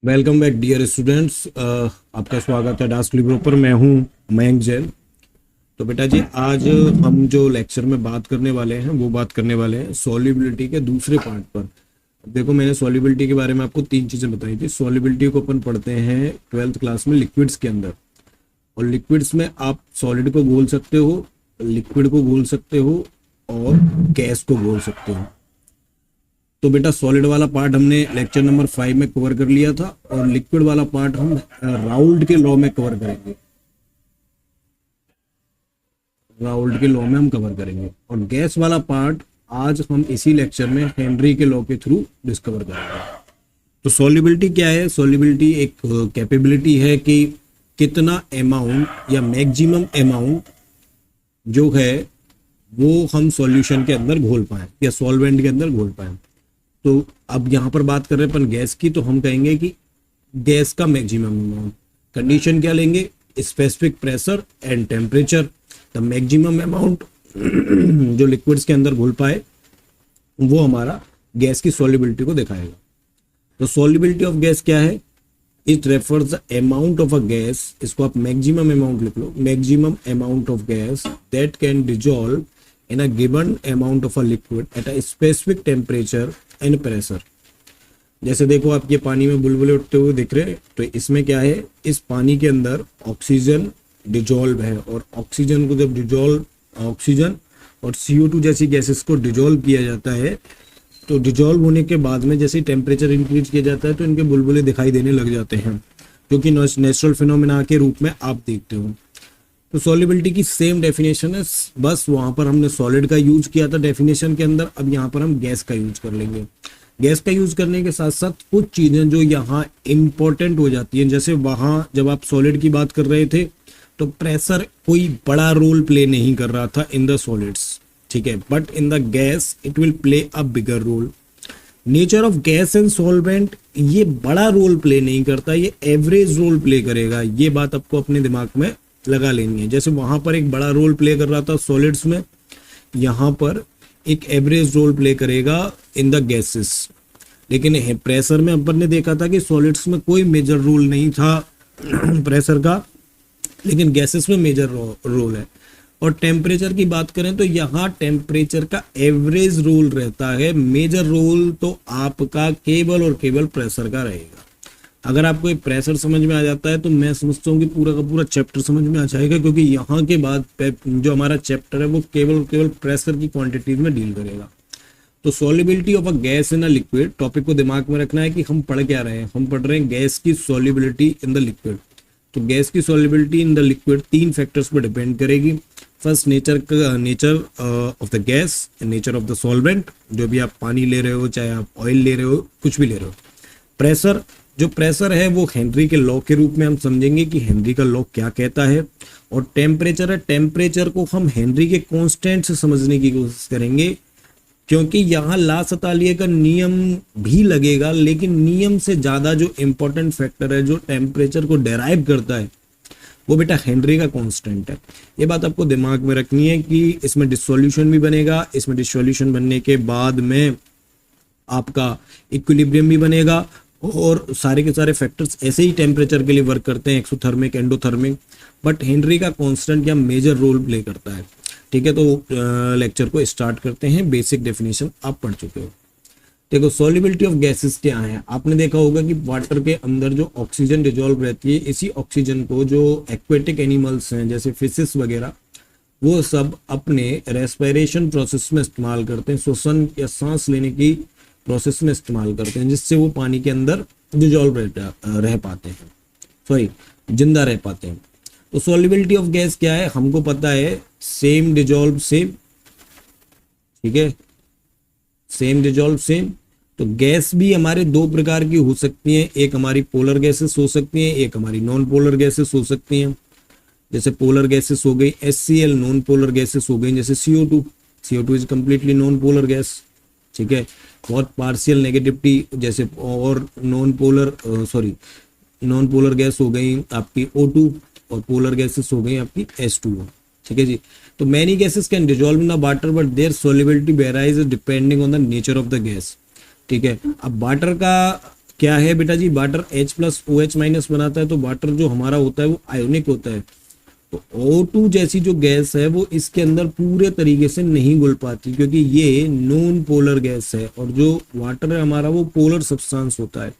Welcome back dear students. आपका स्वागत है डास्क लिब्रो पर। मैं हूं मयंक जैन। तो बेटा जी, आज हम जो लेक्चर में बात करने वाले हैं वो बात करने वाले हैं सॉल्युबिलिटी के दूसरे पार्ट पर। देखो, मैंने सॉल्युबिलिटी के बारे में आपको तीन चीज़ें बताई थी। सॉल्युबिलिटी को अपन पढ़ते हैं 12th क्लास में लिक्विड्स के अंदर, और लिक्विड्स में आप सॉलिड को बोल सकते हो, लिक्विड को बोल सकते हो और गैस को बोल सकते हो। तो बेटा, सॉलिड वाला पार्ट हमने लेक्चर नंबर 5 में कवर कर लिया था, और लिक्विड वाला पार्ट हम राउल्ट के लॉ में कवर करेंगे। राउल्ट के लॉ में हम कवर करेंगे, और गैस वाला पार्ट आज हम इसी लेक्चर में हेनरी के लॉ के थ्रू डिस्कवर करेंगे। तो सॉल्युबिलिटी क्या है? सॉल्युबिलिटी एक कैपेबिलिटी है कि कितना अमाउंट या मैक्सिमम अमाउंट जो है वो हम सॉल्यूशन के अंदर घोल पाए या सॉल्वेंट के अंदर घोल पाए। तो अब यहाँ पर बात कर रहे हैं अपन गैस की, तो हम कहेंगे कि गैस का मैक्सिमम अमाउंट। कंडीशन क्या लेंगे? Specific pressure and temperature. The maximum amount जो लिक्विड्स के अंदर घुल पाए वो हमारा गैस की सॉल्युबिलिटी को दिखाएगा। तो सॉल्युबिलिटी ऑफ गैस क्या है? It refers the amount of a gas, इसको आप मैक्सिमम अमाउंट लिख लो, maximum amount of gas that can dissolve in a given amount of a liquid at a specific temperature and pressure। जैसे देखो, आप ये पानी में बुलबुले उठते हुए दिख रहे हैं, तो इसमें क्या है, इस पानी के अंदर ऑक्सीजन डिजॉल्व है, और ऑक्सीजन को जब डिजॉल्व, ऑक्सीजन और CO2 जैसी गैसेस को डिजॉल्व किया जाता है, तो डिजॉल्व होने के बाद में जैसे टेम्परेचर इंक्रीज किया जाता है तो इनके बुलबुले दिखाई देने लग जाते हैं, क्योंकि नेचुरल फिनोमेना के रूप में आप देखते हो। तो सॉल्युबिलिटी की सेम डेफिनेशन है, बस वहां पर हमने सॉलिड का यूज किया था डेफिनेशन के अंदर, अब यहाँ पर हम गैस का यूज कर लेंगे। गैस का यूज करने के साथ साथ कुछ चीजें जो यहाँ इंपॉर्टेंट हो जाती हैं, जैसे वहां जब आप सॉलिड की बात कर रहे थे तो प्रेशर कोई बड़ा रोल प्ले नहीं कर रहा था इन द सॉलिड्स, ठीक है, but in the gas it will play a bigger role. Nature of gas and solvent ये बड़ा रोल प्ले नहीं करता, ये एवरेज रोल प्ले करेगा। ये बात आपको अपने दिमाग में लगा लेनी है। जैसे वहां पर एक बड़ा रोल प्ले कर रहा था सॉलिड्स में, यहां पर एक एवरेज रोल प्ले करेगा इन द गैसेस। लेकिन प्रेशर में अपन ने देखा था कि सॉलिड्स में कोई मेजर रोल नहीं था प्रेशर का, लेकिन गैसेस में मेजर रोल है। और टेम्परेचर की बात करें तो यहाँ टेम्परेचर का एवरेज रोल रहता है, मेजर रोल तो आपका केवल और केवल प्रेशर का रहेगा। अगर आपको एक प्रेशर समझ में आ जाता है तो मैं समझता हूँ कि पूरा का पूरा चैप्टर समझ में आ जाएगा, क्योंकि यहाँ के बाद जो हमारा चैप्टर है वो केवल प्रेशर की क्वांटिटीज में डील करेगा। तो solubility of a gas in a liquid, topic को दिमाग में रखना है कि हम पढ़ क्या रहे हैं। हम पढ़ रहे हैं गैस की सॉल्युबिलिटी इन द लिक्विड। तो गैस की सॉल्युबिलिटी इन द लिक्विड तीन फैक्टर्स पर डिपेंड करेगी। First, nature of the gas and nature of the solvent, जो भी आप पानी ले रहे हो, चाहे आप ऑयल ले रहे हो, कुछ भी ले रहे हो। प्रेशर, जो प्रेशर है वो हेनरी के लॉ के रूप में हम समझेंगे कि हेनरी का लॉ क्या कहता है। और टेम्परेचर है, टेम्परेचर को हम हेनरी के कांस्टेंट से समझने की कोशिश करेंगे, क्योंकि यहाँ ला सतालिए का नियम भी लगेगा, लेकिन नियम से ज्यादा जो इंपॉर्टेंट फैक्टर है जो टेम्परेचर को डेराइव करता है वो बेटा हेनरी का कांस्टेंट है। ये बात आपको दिमाग में रखनी है कि इसमें डिसोल्यूशन भी बनेगा, इसमें डिसोल्यूशन बनने के बाद में आपका इक्विलिब्रियम भी बनेगा, और सारे के सारे फैक्टर्स ऐसे ही टेम्परेचर के लिए वर्क करते हैं, एक्सोथर्मिक, एंडोथर्मिक, बट हेनरी का कांस्टेंट या मेजर रोल प्ले करता है। ठीक है, तो लेक्चर को स्टार्ट करते हैं। बेसिक डेफिनेशन आप पढ़ चुके हो। देखो, सॉल्युबिलिटी ऑफ गैसेस क्या है। आपने देखा होगा कि वाटर के अंदर जो ऑक्सीजन डिजॉल्व रहती है, इसी ऑक्सीजन को जो एक्वेटिक एनिमल्स हैं जैसे फिशेस वगैरह, वो सब अपने रेस्पिरेशन प्रोसेस में इस्तेमाल करते हैं, श्वसन या सांस लेने की प्रोसेस में इस्तेमाल करते हैं, जिससे वो पानी के अंदर डिजॉल्व रह पाते हैं, सॉरी जिंदा रह पाते हैं। तो सॉल्युबिलिटी ऑफ गैस क्या है? हमको पता है, सेम डिजॉल्व सेम, ठीक है, सेम डिजॉल्व सेम। तो गैस भी हमारे दो प्रकार की हो सकती हैं, एक हमारी पोलर गैसेस हो सकती हैं, एक हमारी नॉन पोलर गैसेस हो सकती हैं। जैसे पोलर गैसेस हो गई HCl, नॉन पोलर गैसेस हो गई जैसे CO2 is completely non polar gas, ठीक है। बहुत पार्शियल नेगेटिविटी जैसे, और नॉन पोलर गैस हो गई आपकी O2, और पोलर गैसेस हो गई आपकी H2O, ठीक है जी। तो many gases can dissolve in the water but their solubility varies depending on the nature of the gas, ठीक है। अब वाटर क्या है बेटा जी, वाटर H+OH- बनाता है, तो वाटर जो हमारा होता है वो आयोनिक होता है। तो O2 जैसी जो गैस है वो इसके अंदर पूरे तरीके से नहीं घुल पाती, क्योंकि ये नॉन पोलर गैस है, और जो वाटर है हमारा वो पोलर सब्सटेंस होता है।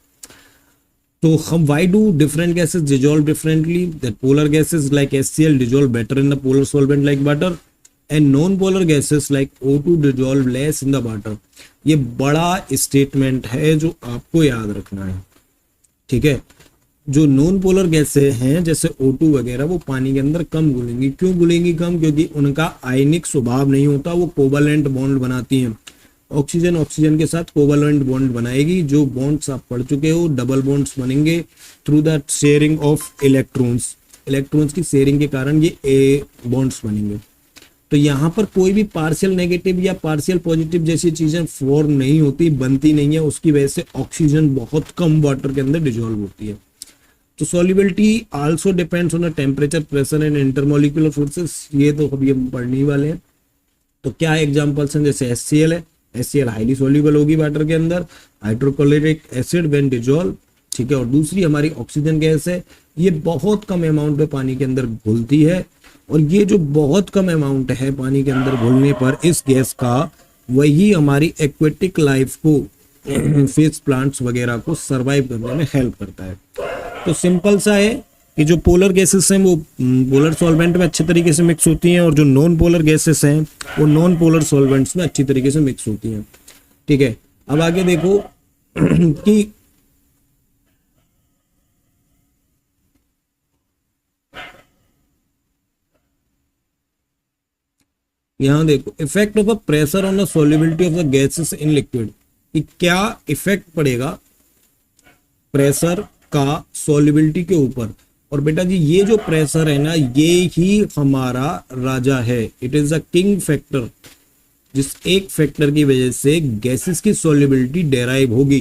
तो हम why do different gases dissolve differently? That polar gases like HCl dissolve better in the polar solvent like water, and non-polar gases like O2 dissolve less in the water. ये बड़ा statement है जो आपको याद रखना है, ठीक है। जो नॉन पोलर गैसें हैं जैसे O2 वगैरह, वो पानी के अंदर कम घुलेंगी। क्यों घुलेंगी कम? क्योंकि उनका आयनिक स्वभाव नहीं होता, वो कोवैलेंट बॉन्ड बनाती हैं। ऑक्सीजन ऑक्सीजन के साथ कोवैलेंट बॉन्ड बनाएगी। जो बॉन्ड्स आप पढ़ चुके हो, डबल बॉन्ड्स बनेंगे through the sharing of electrons. Electrons की शेयरिंग के कारण ये ए बॉन्ड्स बनेंगे। तो यहाँ पर कोई भी पार्शियल नेगेटिव या पार्शियल पॉजिटिव जैसी चीजें फॉर्म नहीं होती, बनती नहीं है। उसकी वजह से ऑक्सीजन बहुत कम वाटर के अंदर डिजोल्व होती है। तो solubility also depends on the temperature, pressure and intermolecular forces. ये तो अभी हम पढ़ने ही वाले हैं। तो क्या एग्जांपल्स हैं? जैसे HCl है, HCl हाईली सॉल्युबल होगी वाटर के अंदर। हाइड्रोक्लोरिक एसिड व्हेन डिजोल्व, ठीक है। और दूसरी हमारी ऑक्सीजन गैस है, ये बहुत कम अमाउंट में पानी के अंदर घुलती है। और ये जो बहुत कम अमाउंट है पानी के अंदर घुलने पर इस गैस का, वही हमारी एक्वेटिक लाइफ को, फिश प्लांट्स वगैरह को सरवाइव करने में हेल्प करता है। तो सिंपल सा है कि जो पोलर गैसेस हैं वो पोलर सॉल्वेंट में अच्छे तरीके से मिक्स होती हैं, और जो नॉन पोलर गैसेस हैं वो नॉन पोलर सॉल्वेंट्स में अच्छी तरीके से मिक्स होती हैं, ठीक है। अब आगे देखो कि यहां देखो effect of a pressure on the solubility of the gases in liquid, कि क्या इफेक्ट पड़ेगा प्रेशर का सॉल्युबिलिटी के ऊपर। और बेटा जी ये जो प्रेशर है ना, ये ही हमारा राजा है। It is a king factor, जिस एक फैक्टर की वजह से गैसेस की सॉल्युबिलिटी डेराइव होगी।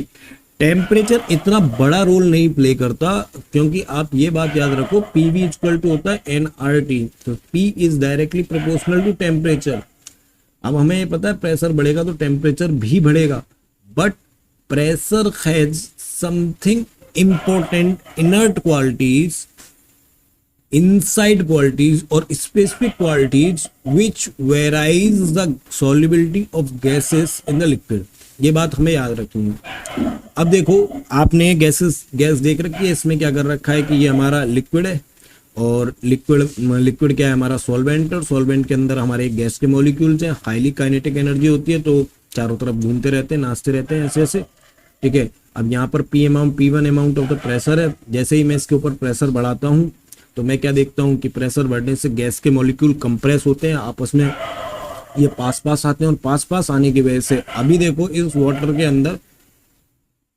टेम्परेचर इतना बड़ा रोल नहीं प्ले करता, क्योंकि आप ये बात याद रखो, PV इक्वल टू होता है nRT। तो P is directly proportional to temperature. अब हमें पता है प्रेशर बढ़ेगा तो टेम्परेचर भी बढ़ेगा, but pressure has something important inert qualities, inside qualities or specific qualities which varies the solubility of gases in the liquid. ये बात हमें याद रखनी है। अब देखो आपने गैस देख रखी है, इसमें क्या कर रखा है कि ये हमारा लिक्विड है, और लिक्विड क्या है हमारा सॉल्वेंट, और सॉल्वेंट के अंदर हमारे गैस के मॉलिक्यूल्स हैं। हाईली काइनेटिक एनर्जी होती है, तो चारों तरफ घूमते रहते हैं, नाचते रहते हैं ऐसे ऐसे, ठीक है। अब यहाँ पर P1 amount of the pressure है। जैसे ही मैं इसके ऊपर प्रेशर बढ़ाता हूँ तो मैं क्या देखता हूँ कि प्रेशर बढ़ने से गैस के मॉलिक्यूल कंप्रेस होते हैं आपस में, ये पास पास आते हैं, और पास पास आने की वजह से अभी देखो इस वाटर के अंदर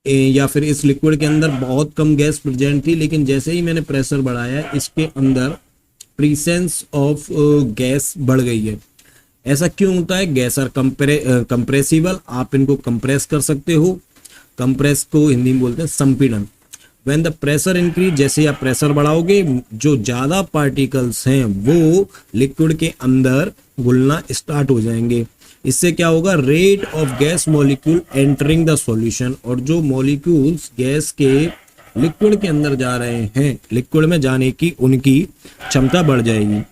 या फिर इस लिक्विड के अंदर बहुत कम गैस प्रेजेंट थी, लेकिन जैसे ही मैंने प्रेशर बढ़ाया इसके अंदर प्रेजेंस ऑफ गैस बढ़ गई है। ऐसा क्यों होता है? गैस आर कंप्रेसिबल, आप इनको कंप्रेस कर सकते हो। कंप्रेस को हिंदी में बोलते हैं संपीड़न। व्हेन द प्रेशर इंक्रीज, जैसे आप प्रेशर बढ़ाओगे, जो ज्यादा पार्टिकल्स हैं वो लिक्विड के अंदर घुलना स्टार्ट हो जाएंगे। इससे क्या होगा? Rate of gas molecule entering the solution, और जो मॉलिक्यूल्स गैस के लिक्विड के अंदर जा रहे हैं, लिक्विड में जाने की उनकी क्षमता बढ़ जाएगी।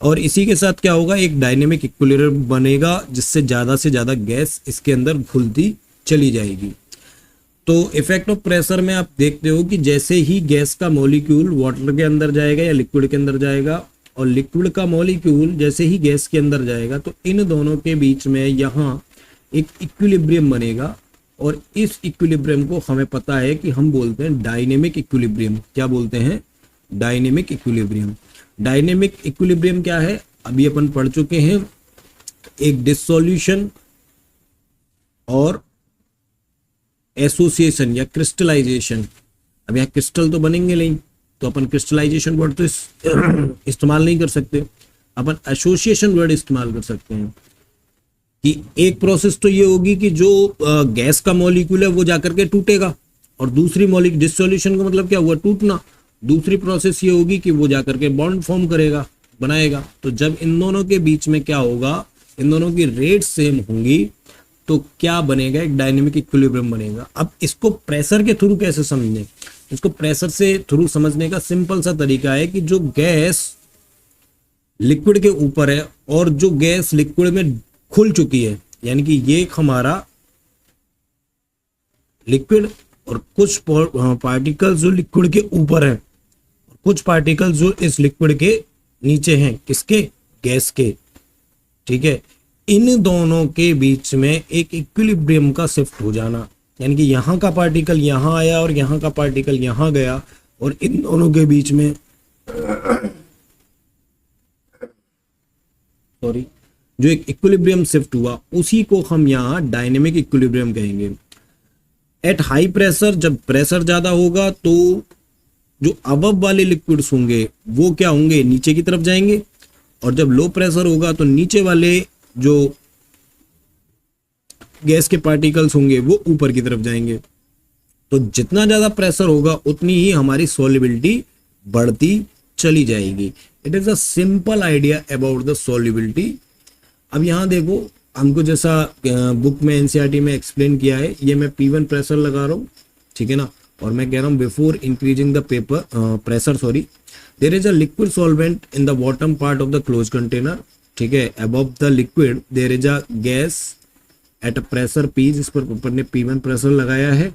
और इसी के साथ क्या होगा? एक डायनेमिक इक्विलिब्रियम बनेगा, जिससे ज्यादा से ज्यादा गैस इसके अंदर घुलती चली जाएगी। तो इफेक्ट ऑफ प्रेशर में आप देखते हो कि जैसे ही गैस का मॉलिक्यूल वाटर के अंदर जाएगा या लिक्विड के अंदर जाएगा, और लिक्विड का मॉलिक्यूल जैसे ही गैस के अंदर जाएगा, तो इन दोनों के बीच में यहाँ एक इक्विलिब्रियम बनेगा। और इस इक्विलिब्रियम को हमें पता है कि हम बोलते हैं डायनेमिक इक्विलिब्रियम। क्या बोलते हैं? Dynamic equilibrium. डायनेमिक इक्विलिब्रियम क्या है? अभी अपन पढ़ चुके हैं, एक डिसोल्यूशन और एसोसिएशन या क्रिस्टलाइजेशन। अब यहाँ क्रिस्टल तो बनेंगे नहीं, तो अपन क्रिस्टलाइजेशन वर्ड तो इस्तेमाल नहीं कर सकते, अपन एसोसिएशन वर्ड इस्तेमाल कर सकते हैं। कि एक प्रोसेस तो ये होगी कि जो गैस का मॉलिक्यूल है वो जाकर के टूटेगा, और दूसरी मॉलिक्यूल, डिसोल्यूशन का मतलब क्या हुआ? टूटना। दूसरी प्रोसेस ये होगी कि वो जाकर के बॉन्ड फॉर्म करेगा, बनाएगा। तो जब इन दोनों के बीच में क्या होगा? इन दोनों की रेट सेम होंगी, तो क्या बनेगा, एक डायनेमिक इक्विलिब्रियम बनेगा। अब इसको प्रेशर के थ्रू कैसे समझने, इसको प्रेशर से थ्रू समझने का सिंपल सा तरीका है कि जो गैस लिक्विड के ऊपर है और जो गैस लिक्विड में खुल चुकी है, यानी कि ये हमारा लिक्विड और कुछ पार्टिकल्स जो लिक्विड के ऊपर है, कुछ पार्टिकल्स जो इस लिक्विड के नीचे हैं, किसके, गैस के, ठीक है। इन दोनों के बीच में एक इक्विलिब्रियम का शिफ्ट हो जाना, यानी कि यहाँ का पार्टिकल यहाँ आया और यहाँ का पार्टिकल यहाँ गया, और इन दोनों के बीच में सॉरी जो एक इक्विलिब्रियम शिफ्ट हुआ, उसी को हम यहाँ डायनेमिक इक्विलिब्रियम कहेंगे। एट हाई प्रेशर, जब प्रेशर ज्यादा होगा तो जो अबव वाले लिक्विड्स होंगे वो क्या होंगे, नीचे की तरफ जाएंगे, और जब लो प्रेशर होगा तो नीचे वाले जो गैस के पार्टिकल्स होंगे वो ऊपर की तरफ जाएंगे। तो जितना ज्यादा प्रेशर होगा उतनी ही हमारी सॉल्युबिलिटी बढ़ती चली जाएगी। It is a simple idea about the solubility. अब यहाँ देखो, हमको जैसा बुक में एनसीईआरटी में एक्सप्लेन किया है, ये मैं P1 प्रेशर लगा रहा हूँ, ठीक है ना, और मैं कह रहा हूँ before increasing the pressure there is a liquid solvent in the bottom part of the close container, ठीक है। Above the liquid there is a gas at a pressure P, जिस पर ऊपर ने P1 प्रेशर लगाया है,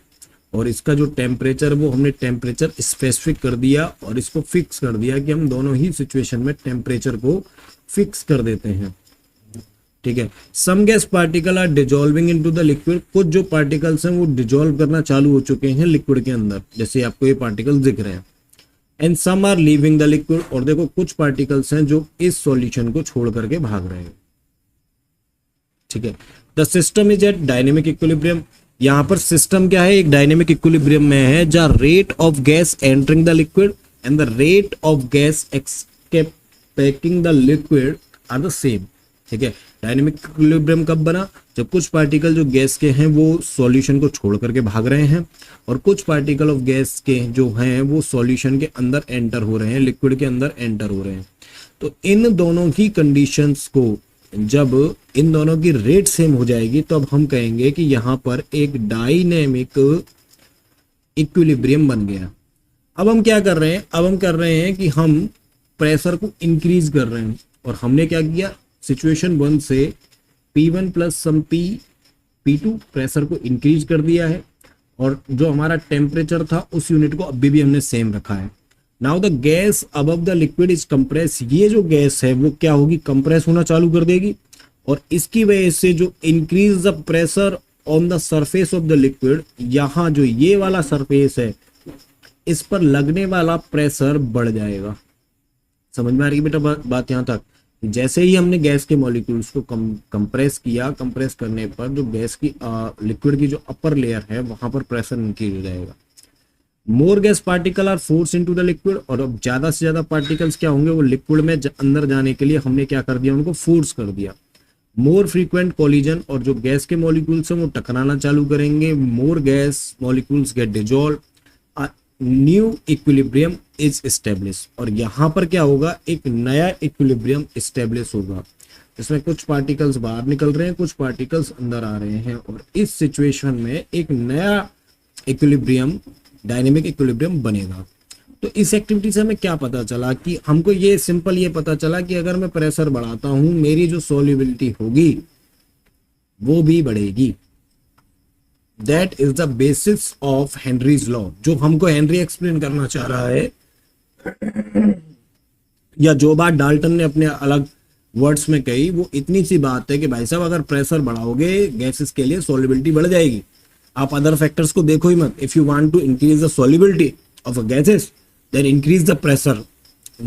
और इसका जो टेम्परेचर वो हमने टेम्परेचर स्पेसिफिक कर दिया और इसको फिक्स कर दिया कि हम दोनों ही सिचुएशन में टेम्परेचर को फिक्स कर देते हैं, ठीक है। Some gas particle are dissolving into the liquid, कुछ जो पार्टिकल्स हैं वो डिजॉल्व करना चालू हो चुके हैं लिक्विड के अंदर, जैसे आपको ये पार्टिकल दिख रहे हैं। And some are leaving the liquid, और देखो कुछ पार्टिकल्स हैं जो इस सॉल्यूशन को छोड़ करके भाग रहे हैं, ठीक है। The system is at dynamic equilibrium, यहाँ पर सिस्टम क्या है, एक डायनेमिक इक्विलिब्रियम में है, जहाँ rate of gas entering the liquid and the rate of gas escaping the liquid are the same, ठीक है। डायनेमिक इक्विलिब्रियम कब बना, जब कुछ पार्टिकल जो गैस के हैं वो सॉल्यूशन को छोड़ करके भाग रहे हैं, और कुछ पार्टिकल ऑफ गैस के जो हैं वो सॉल्यूशन के अंदर एंटर हो रहे हैं, लिक्विड के अंदर एंटर हो रहे हैं। तो इन दोनों की कंडीशंस को, जब इन दोनों की रेट सेम हो जाएगी, तो अब हम कहेंगे कि यहाँ पर एक डायनेमिक इक्विलिब्रियम बन गया। अब हम क्या कर रहे हैं, अब हम कर रहे हैं कि हम प्रेशर को इंक्रीज कर रहे हैं, और हमने क्या किया, सिचुएशन 1 से P1 प्लस सम P2 प्रेशर को इंक्रीज कर दिया है, और जो हमारा टेम्परेचर था उस यूनिट को अभी भी हमने सेम रखा है। Now the gas above the liquid is compress, ये जो गैस है वो क्या होगी, कंप्रेस होना चालू कर देगी, और इसकी वजह से जो increase the pressure on the surface of the liquid, यहाँ जो ये वाला सरफेस है इस पर लगने वाला प्रेशर बढ़ जाएगा। समझ में आ रही है बेटा बात यहाँ तक। जैसे ही हमने गैस के मॉलिक्यूल्स को कंप्रेस किया, कंप्रेस करने पर जो गैस की लिक्विड की जो अपर लेयर है वहां पर प्रेशर इंक्रीज हो जाएगा। More gas particle are force into the liquid, और अब ज्यादा से ज्यादा पार्टिकल्स क्या होंगे, वो लिक्विड में अंदर जाने के लिए हमने क्या कर दिया, उनको फोर्स कर दिया। मोर फ्रीक्वेंट कोलिजन, और जो गैस के मॉलिक्यूल्स हैं वो टकराना चालू करेंगे। More gas molecules get dissolve, new equilibrium is establish, और यहाँ पर क्या होगा, एक नया इक्विलिब्रियम एस्टेब्लिश होगा, जिसमें कुछ पार्टिकल्स बाहर निकल रहे हैं, कुछ पार्टिकल्स अंदर आ रहे हैं, और इस सिचुएशन में एक नया इक्विलिब्रियम, डायनेमिक इक्विलिब्रियम बनेगा। तो इस एक्टिविटी से हमें क्या पता चला, कि हमको ये सिंपल ये पता चला कि अगर मैं प्रेशर बढ़ाता हूं, मेरी जो सॉल्युबिलिटी होगी वो भी बढ़ेगी। That is the basis of Henry's law, जो हमको हेनरी एक्सप्लेन करना चाह रहा है, या जो बात डाल्टन ने अपने अलग वर्ड्स में कही, वो इतनी सी बात है कि भाई साहब अगर प्रेशर बढ़ाओगे गैसेस के लिए सॉल्युबिलिटी बढ़ जाएगी। आप अदर फैक्टर्स को देखो ही मत। If you want to increase the solubility of a gases, then increase the pressure,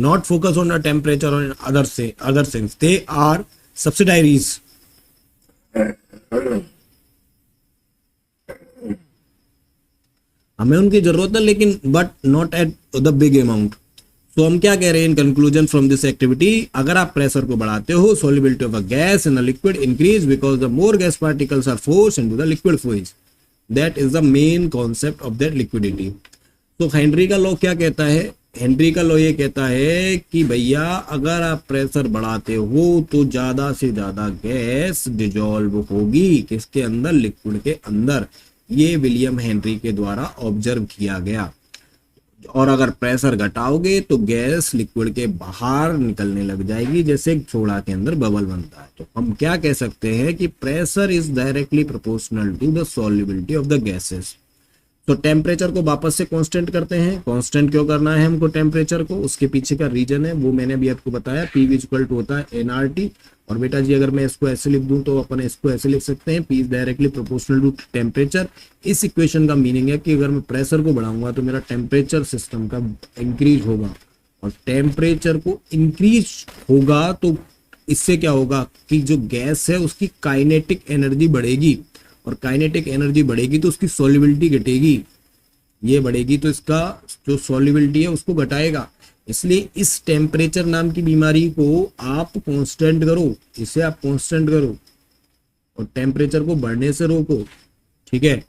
not focus on the temperature or other things, they are subsidiaries. हमें उनकी जरूरत है, लेकिन but not at the big amount. तो हम क्या कह रहे हैं in conclusion from this activity, अगर आप प्रेशर को बढ़ाते हो, solubility of a gas in a liquid increase because the more gas particles are forced into the liquid phase. That is the main concept of that liquidity. तो Henry का law क्या कहता है, हेनरी का law ये कहता है कि भैया अगर आप प्रेशर बढ़ाते हो तो ज्यादा से ज्यादा गैस डिजॉल्व होगी किसके अंदर, लिक्विड के अंदर। ये विलियम हेनरी के द्वारा ऑब्जर्व किया गया। और अगर प्रेशर घटाओगे तो गैस लिक्विड के बाहर निकलने लग जाएगी, जैसे एक सोडा के अंदर बबल बनता है। तो हम क्या कह सकते हैं कि pressure is directly proportional to the solubility of the gases. तो टेम्परेचर को वापस से कांस्टेंट करते हैं। कांस्टेंट क्यों करना है हमको टेम्परेचर को, उसके पीछे का रीजन है वो मैंने अभी आपको बताया। P इक्वल टू होता है nRT। और बेटा जी अगर मैं इसको ऐसे लिख दूं तो अपन इसको ऐसे लिख सकते हैं, P is directly proportional to temperature. इस इक्वेशन का मीनिंग है कि अगर मैं प्रेशर को बढ़ाऊंगा तो मेरा टेम्परेचर सिस्टम का इंक्रीज होगा, और टेम्परेचर को इंक्रीज होगा तो इससे क्या होगा कि जो गैस है उसकी काइनेटिक एनर्जी बढ़ेगी, और काइनेटिक एनर्जी बढ़ेगी तो उसकी सॉल्युबिलिटी घटेगी। ये बढ़ेगी तो इसका जो सॉल्युबिलिटी है उसको घटाएगा। इसलिए इस टेम्परेचर नाम की बीमारी को आप कांस्टेंट करो, इसे आप कांस्टेंट करो और टेम्परेचर को बढ़ने से रोको, ठीक है।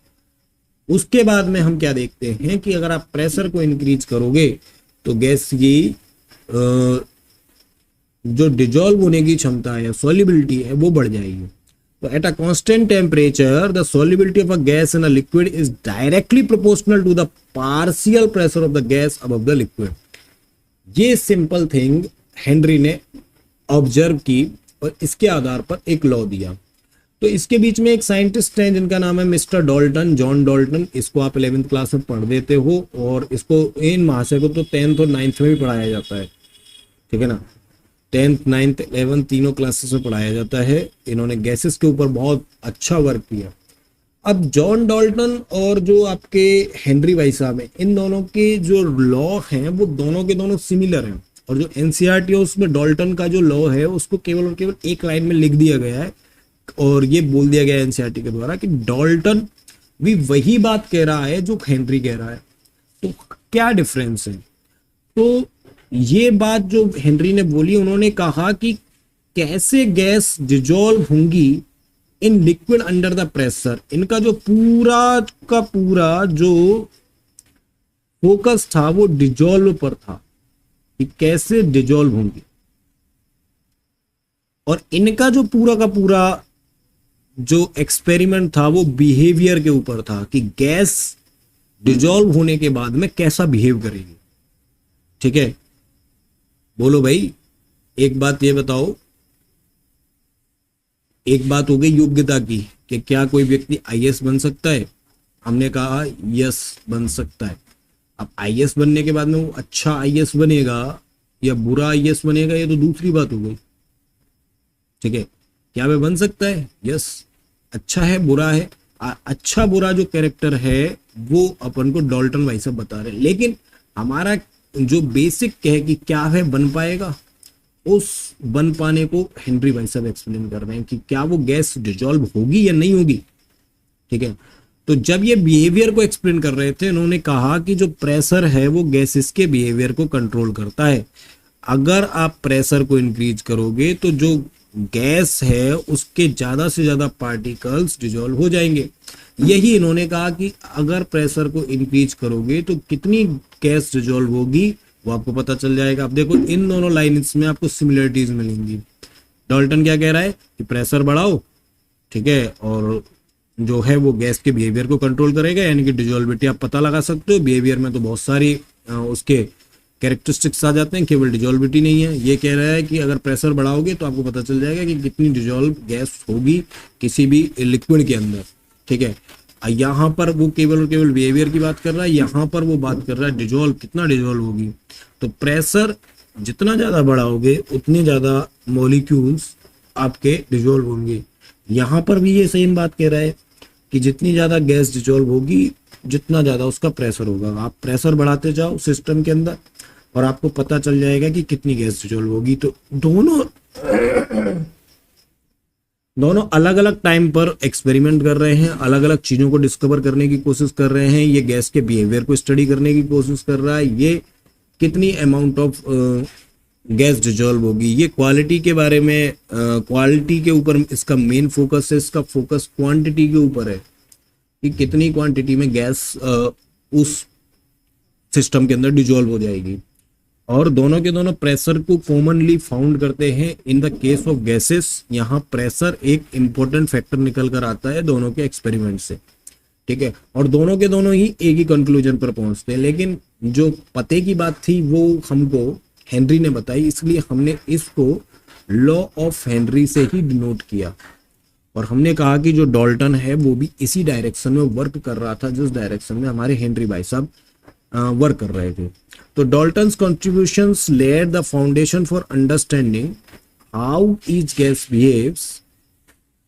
उसके बाद में हम क्या देखते हैं कि अगर आप प्रेशर को इंक्रीज करोगे तो गैस की जो डिजॉल्व होने की क्षमता है, सॉल्युबिलिटी है, वो बढ़ जाएगी। So at a constant temperature, the solubility of a gas in a liquid is directly proportional to the partial pressure of the gas above the liquid. ये सिंपल थिंग हेनरी ने ऑब्जर्व की और इसके आधार पर एक लॉ दिया। तो इसके बीच में एक साइंटिस्ट हैं जिनका नाम है मिस्टर डॉल्टन, जॉन डॉल्टन। इसको आप 11th क्लास में पढ़ देते हो, और इसको इन महाशय को तो 10th और 9th में भी पढ़ाया जाता है, ठीक है ना। 10th 9th 11th तीनों क्लासेस में पढ़ाया जाता है। इन्होंने गैसेस के ऊपर बहुत अच्छा वर्क किया। अब जॉन डॉल्टन और जो आपके हेनरी भाई साहब हैं, इन दोनों के जो लॉ हैं वो दोनों के दोनों सिमिलर हैं। और जो एनसीईआरटी है उसमें डॉल्टन का जो लॉ है उसको केवल और केवल एक लाइन में लिख दिया गया है, और ये बोल दिया गया है एनसीईआरटी के द्वारा कि डॉल्टन भी वही बात कह रहा है जो हेनरी कह रहा है। तो क्या डिफरेंस है? तो ये बात जो हेनरी ने बोली, उन्होंने कहा कि कैसे गैस डिजॉल्व होंगी in liquid under the pressure. इनका जो पूरा का पूरा जो फोकस था वो डिजॉल्व पर था कि कैसे डिजॉल्व होंगी, और इनका जो पूरा का पूरा जो एक्सपेरिमेंट था वो बिहेवियर के ऊपर था कि गैस डिजॉल्व होने के बाद में कैसा बिहेव करेगी, ठीक है। बोलो भाई, एक बात ये बताओ, एक बात हो गई योग्यता की कि क्या कोई व्यक्ति आईएएस बन सकता है। हमने कहा यस बन सकता है। अब आईएएस बनने के बाद में वो अच्छा आईएएस बनेगा या बुरा आईएएस बनेगा, ये तो दूसरी बात हो गई, ठीक है। क्या वह बन सकता है? यस, अच्छा है बुरा है। अच्छा बुरा जो कैरेक्टर है वो अपन को डॉल्टन भाई साहब बता रहे हैं, लेकिन हमारा जो बेसिक है कि क्या है बन पाएगा, उस बन पाने को हेनरी भाई साहब एक्सप्लेन कर रहे हैं कि क्या वो गैस डिजॉल्व होगी या नहीं होगी, ठीक है। तो जब ये बिहेवियर को एक्सप्लेन कर रहे थे, उन्होंने कहा कि जो प्रेशर है वो गैसेस के बिहेवियर को कंट्रोल करता है। अगर आप प्रेशर को इंक्रीज करोगे तो जो गैस है उसके ज्यादा से ज्यादा पार्टिकल्स डिजॉल्व हो जाएंगे। यही इन्होंने कहा कि अगर प्रेशर को इंक्रीज करोगे तो कितनी गैस डिजॉल्व होगी वो आपको पता चल जाएगा। अब देखो इन दोनों लाइन्स में आपको सिमिलरिटीज मिलेंगी। डॉल्टन क्या कह रहा है कि प्रेशर बढ़ाओ, ठीक है, और जो है वो गैस के बिहेवियर को कंट्रोल करेगा, यानी कि डिजॉल्विटी आप पता लगा सकते हो। बिहेवियर में तो बहुत सारी उसके कैरेक्टरिस्टिक्स आ जाते हैं, केवल डिजॉल्विटी नहीं है। ये कह रहा है कि अगर प्रेशर बढ़ाओगे तो आपको पता चल जाएगा कि कितनी डिजॉल्व गैस होगी किसी भी लिक्विड के अंदर, ठीक है। यहाँ पर वो केवल और केवल बिहेवियर की बात कर रहा है, यहाँ पर वो बात कर रहा है डिजॉल्व, कितना डिजॉल्व होगी। तो प्रेशर जितना ज्यादा बढ़ाओगे उतने ज्यादा मॉलिक्यूल्स आपके डिजॉल्व होंगे। यहाँ पर भी ये सेम बात कह रहा है कि जितनी ज्यादा गैस डिजॉल्व होगी जितना ज्यादा उसका प्रेशर होगा। आप प्रेशर बढ़ाते जाओ सिस्टम के अंदर और आपको पता चल जाएगा कि कितनी गैस डिजॉल्व होगी। तो दोनों अलग अलग टाइम पर एक्सपेरिमेंट कर रहे हैं, अलग अलग चीजों को डिस्कवर करने की कोशिश कर रहे हैं। ये गैस के बिहेवियर को स्टडी करने की कोशिश कर रहा है, ये कितनी अमाउंट ऑफ गैस डिजॉल्व होगी। ये क्वालिटी के बारे में, क्वालिटी के ऊपर इसका मेन फोकस है। इसका फोकस क्वांटिटी के ऊपर है कि कितनी क्वांटिटी में गैस उस सिस्टम के अंदर डिजॉल्व हो जाएगी। और दोनों के दोनों प्रेशर को कॉमनली फाउंड करते हैं in the case of gases. यहाँ प्रेशर एक इंपॉर्टेंट फैक्टर निकल कर आता है दोनों के एक्सपेरिमेंट से, ठीक है, और दोनों के दोनों ही एक ही कंक्लूजन पर पहुंचते हैं। लेकिन जो पते की बात थी वो हमको हेनरी ने बताई, इसलिए हमने इसको लॉ ऑफ हेनरी से ही डिनोट किया। और हमने कहा कि जो डाल्टन है वो भी इसी डायरेक्शन में वर्क कर रहा था जिस डायरेक्शन में हमारे हेनरी भाई साहब वर्क कर रहे थे। तो Dalton's contributions led the foundation for understanding how each gas behaves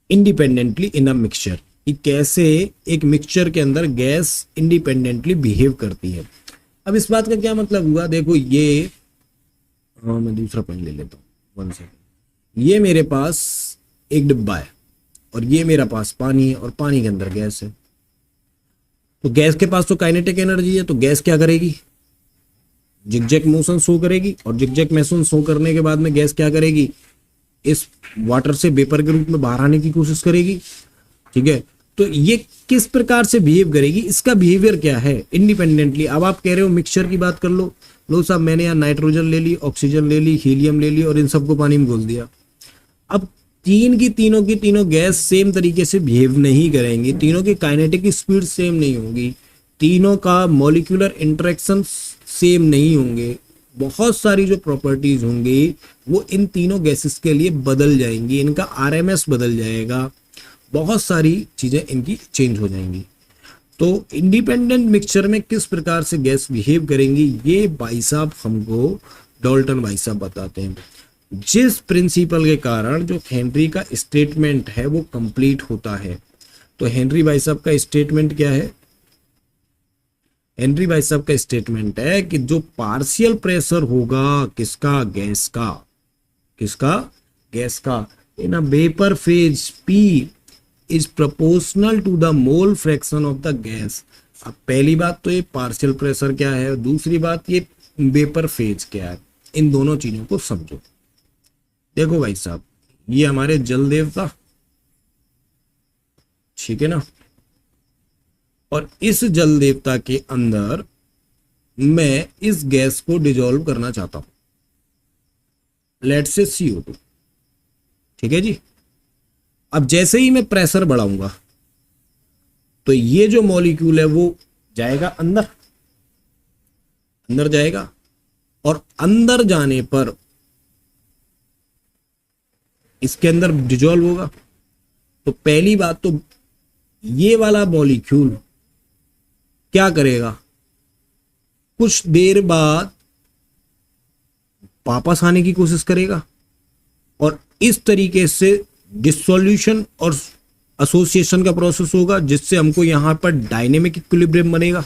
independently in a mixture, कि कैसे एक मिक्सचर के अंदर गैस इंडिपेंडेंटली बिहेव करती है। अब इस बात का क्या मतलब हुआ, देखो ये मैं दूसरा पेन ले लेता हूँ, 1 सेकेंड। ये मेरे पास एक डिब्बा है और ये मेरा पास पानी है और पानी के अंदर गैस है। तो गैस के पास तो काइनेटिक एनर्जी है, तो गैस क्या करेगी, जिगजैग मोशन शो करेगी, और जिगजैग मोशन शो करने के बाद में गैस क्या करेगी, इस वाटर से वेपर के रूप में बाहर आने की कोशिश करेगी, ठीक है। तो ये किस प्रकार से बिहेव करेगी, इसका बिहेवियर क्या है इंडिपेंडेंटली। अब आप कह रहे हो मिक्सचर की बात कर लो साहब, मैंने यहाँ नाइट्रोजन ले ली, ऑक्सीजन ले ली, हीलियम ले ली और इन सबको पानी में घोल दिया। अब तीनों की तीनों गैस सेम तरीके से बिहेव नहीं करेंगी, तीनों की काइनेटिक स्पीड सेम नहीं होगी, तीनों का मॉलिक्यूलर इंटरेक्शन सेम नहीं होंगे। बहुत सारी जो प्रॉपर्टीज होंगी वो इन तीनों गैसेस के लिए बदल जाएंगी, इनका आरएमएस बदल जाएगा, बहुत सारी चीजें इनकी चेंज हो जाएंगी। तो इंडिपेंडेंट मिक्सचर में किस प्रकार से गैस बिहेव करेंगी ये भाई साहब हमको डाल्टन भाई साहब बताते हैं, जिस प्रिंसिपल के कारण जो हेनरी का स्टेटमेंट है वो कंप्लीट होता है। तो हेनरी भाई साहब का स्टेटमेंट क्या है, हेनरी भाई साहब का स्टेटमेंट है कि जो पार्शियल प्रेशर होगा किसका, गैस का, किसका, गैस का, in a vapour phase P is proportional to the mole fraction of the gas. अब पहली बात तो ये पार्शियल प्रेशर क्या है, दूसरी बात ये वेपर फेज क्या है, इन दोनों चीजों को समझो। देखो भाई साहब, ये हमारे जल देवता, ठीक है ना, और इस जल देवता के अंदर मैं इस गैस को डिजोल्व करना चाहता हूं, लेट्स से CO2, ठीक है जी। अब जैसे ही मैं प्रेशर बढ़ाऊंगा तो ये जो मॉलिक्यूल है वो जाएगा अंदर, अंदर जाएगा, और अंदर जाने पर इसके अंदर डिजोल्व होगा। तो पहली बात तो ये वाला मॉलिक्यूल क्या करेगा, कुछ देर बाद वापस आने की कोशिश करेगा और इस तरीके से डिसोल्यूशन और एसोसिएशन का प्रोसेस होगा जिससे हमको यहां पर डायनेमिक इक्विलिब्रियम बनेगा।